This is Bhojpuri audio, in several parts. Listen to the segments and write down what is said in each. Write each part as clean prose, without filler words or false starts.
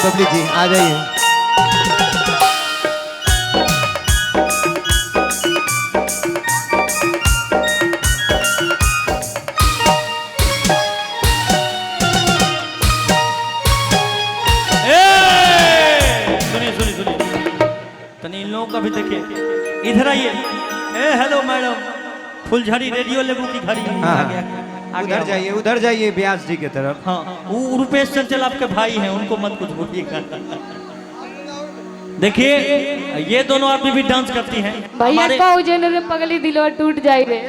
पब्लिक जी आ जाइए। सुनिए सुनिए सुनिए, तनी इन लोगों का भी देखिए, इधर आइए। हेलो मैडम, फुलझड़ी रेडियो लेबू की घड़ी हाँ, आ गया, उधर जाइए व्यास जी की तरफ। हाँ, वो रुपेश चंचल आपके भाई हैं, उनको मत कुछ बोलिएगा। देखिए ये दोनों आदमी भी डांस करती हैं। भैया को जेनरे पगली दिलो टूट जाई रे।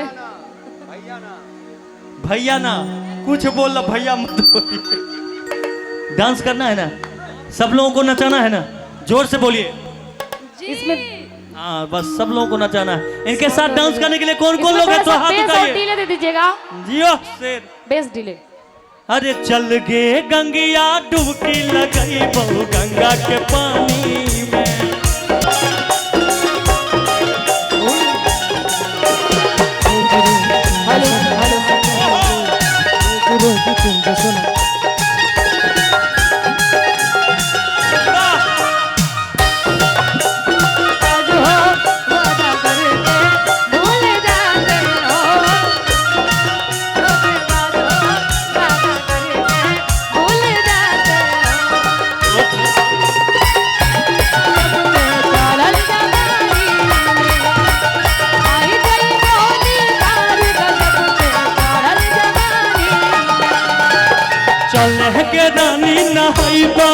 भैया ना कुछ बोल, भैया मत बोलिए। डांस करना है ना, सब लोगों को नचाना है ना, जोर से बोलिए। इसमें हाँ बस सब लोगों को नचाना है। इनके साथ डांस करने के लिए कौन कौन लोग हैं तो हाथ बेस और उठाइए। डीले दे दीजिएगा। जियो शेर। Base delay. अरे चल गे गंगिया डुबकी लगाई बहु गंगा के पानी में। हेलो हेलो चल के रानी नहाइबा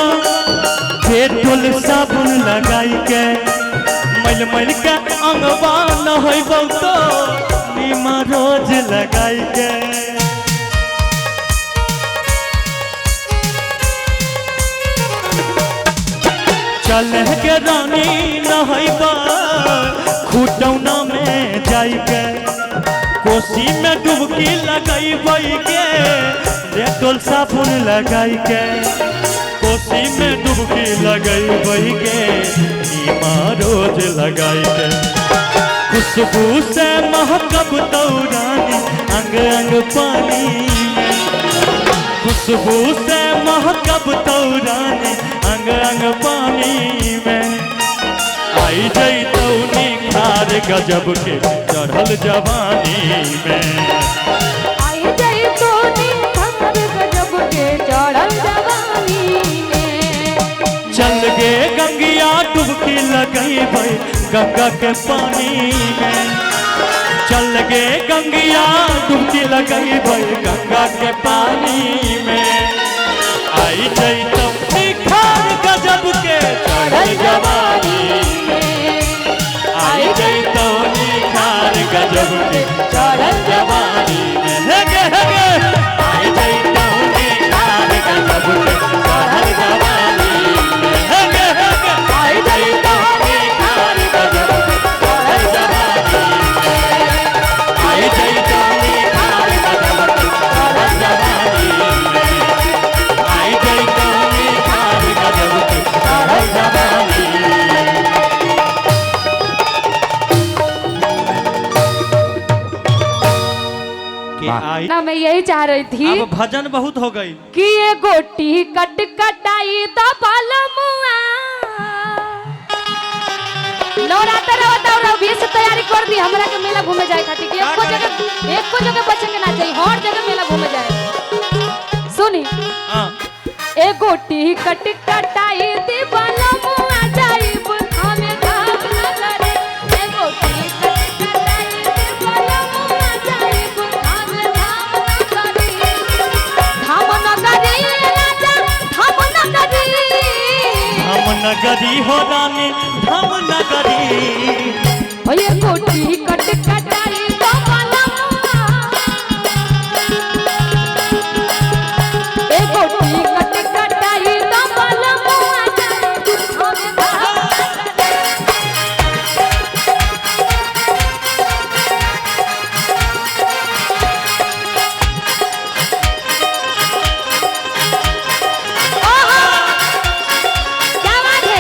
डेटोल साबुन लगाई के, मैल मैल के अंगवा नहाइबा तो नीमा रोज लगाई के। चल के रानी नहाइबा खुटौना में जाई के, कोसी में डुबकी लगाई के, डेटोल साबुन लगाई के, कोसी में डुबकी लगाई के, नीमा रोज लगाई के। खुशबू से महकब तौरानी अंग अंग पानी में, खुशबू से महकब तौरानी अंग अंग पानी में। आई जई तो निखार गजब के चढ़ल जवानी में। आई जाई तो निखार गजब के चढ़ल जवानी में। चल गे गंगिया डुबकी लगई भाई गंगा के पानी में। चल गे गंगिया डुबकी लगई भाई गंगा के पानी में। आई जई तो निखार गजब के चढ़ल जवानी में। आई जई तो निखार गजब के चढ़ल जवानी में। हेगे हेगे आई जई तो निखार गजब के चढ़ल जवानी में। हेगे हेगे आई जई तो निखार गजब के चढ़ल जवानी में। आई जई तो निखार गजब के चढ़ल जवानी में। आई जई तो निखार गजब के चढ़ल जवानी में। ना मैं यही चाह रही थी। अब भजन बहुत हो गई कि ये गोटी कट कटाई तो पालमुआ नवरात्र होता और अभी से तैयारी कर दी हमरा के मेला घूमे जाए खातिर। एक को जगह बचे के ना चाहिए, हर जगह मेला घूमे जाए। सुनी ए गोटी कट कटाई दी पालमुआ जाई हमें काम न करे। ए गोटी कट कटाई दी पालमुआ जाई हमें काम न करे। धाम नगरी राजा धाम नगरी, धाम नगरी हो रानी धाम नगरी। ओए गोटी कट कटाई तो पालमुआ ए गोटी कट कटाई तो पालमुआ जाई हमें काम न करे। क्या बात है।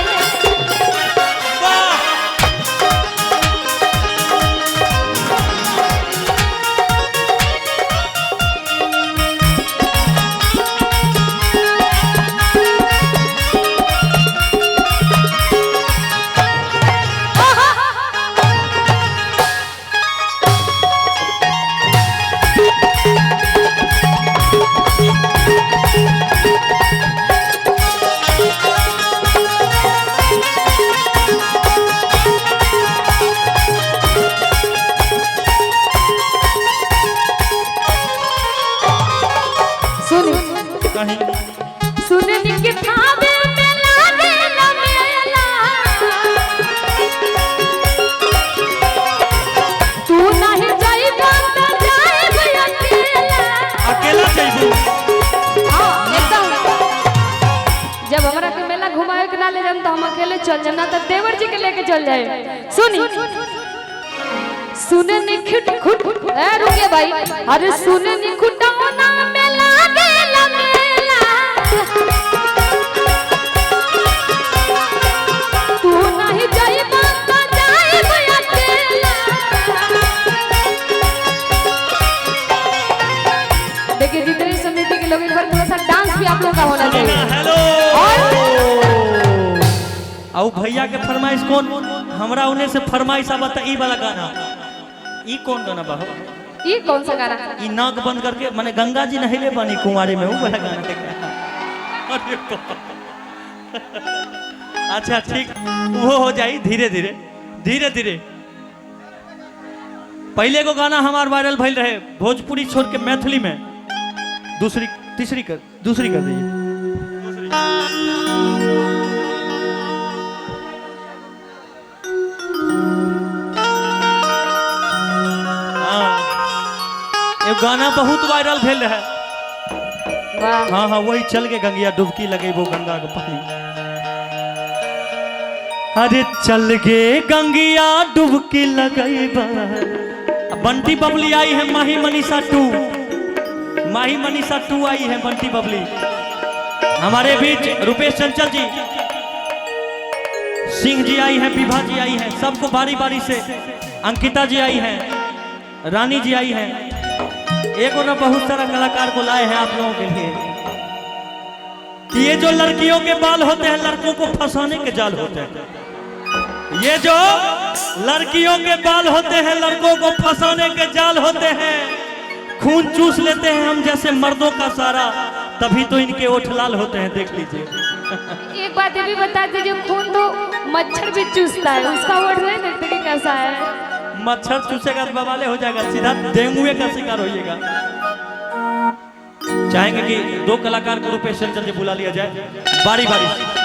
मेला घुमावे के ना ले जाम तो हम अकेले चल जाना तो देवर जी के लेके चल जाए। सुनी सुने नी खुट खुट ए रुके भाई, अरे सुने नी खुटाना मेला गेला मेला, तू नहीं जाइबा तो जाइब अकेला। देखिए जितने समिति के लोग एक बार थोड़ा सा डांस भी आप लोग का होना चाहिए। हेलो आओ भैया के फरमाइश कौन, हमरा उन्हें से फरमाइश आवत ई वाला गाना, ई कौन गाना बा? ये कौन सा गाना? ई नाक बंद करके माने गंगा जी नहिले बनी कुंवारे में, वो वाला गाना देखा। अरे अच्छा ठीक, वो हो जाई धीरे धीरे धीरे धीरे। पहले को गाना हमार वायरल भइल रहे भोजपुरी छोड़ के मैथिली में, दूसरी कर दीजिए। ये गाना बहुत वायरल भेल है। वाह हाँ हाँ वही चल के गंगिया डुबकी लगे वो गंगा के पानी। अरे चल गे गंगिया डुबकी लगे। बंटी बबली आई है, माही मनीषा 2 आई है, बंटी बबली हमारे बीच, रुपेश चंचल जी, सिंह जी आई है, विभा जी आई है, सबको बारी बारी से, अंकिता जी आई है, रानी जी आई है, एक और बहुत सारा कलाकार को लाए हैं आप लोगों के लिए। कि ये जो लड़कियों के बाल होते हैं लड़कों को फंसाने के जाल होते हैं, ये जो लड़कियों के बाल होते हैं लड़कों को फंसाने के जाल होते हैं, खून चूस लेते हैं हम जैसे मर्दों का सारा, तभी तो इनके ओठ लाल होते हैं, देख लीजिए। एक बात ये भी बता दीजिए, खून तो मच्छर भी चूसता है, उसका ओठ नहीं देखते कि कैसा है। मच्छर चूसेगा तो बवाले हो जाएगा, सीधा डेंगू का शिकार होइएगा। चाहेंगे कि 2 कलाकार को रुपेश चंचल जी बुला लिया जाए बारी बारी से।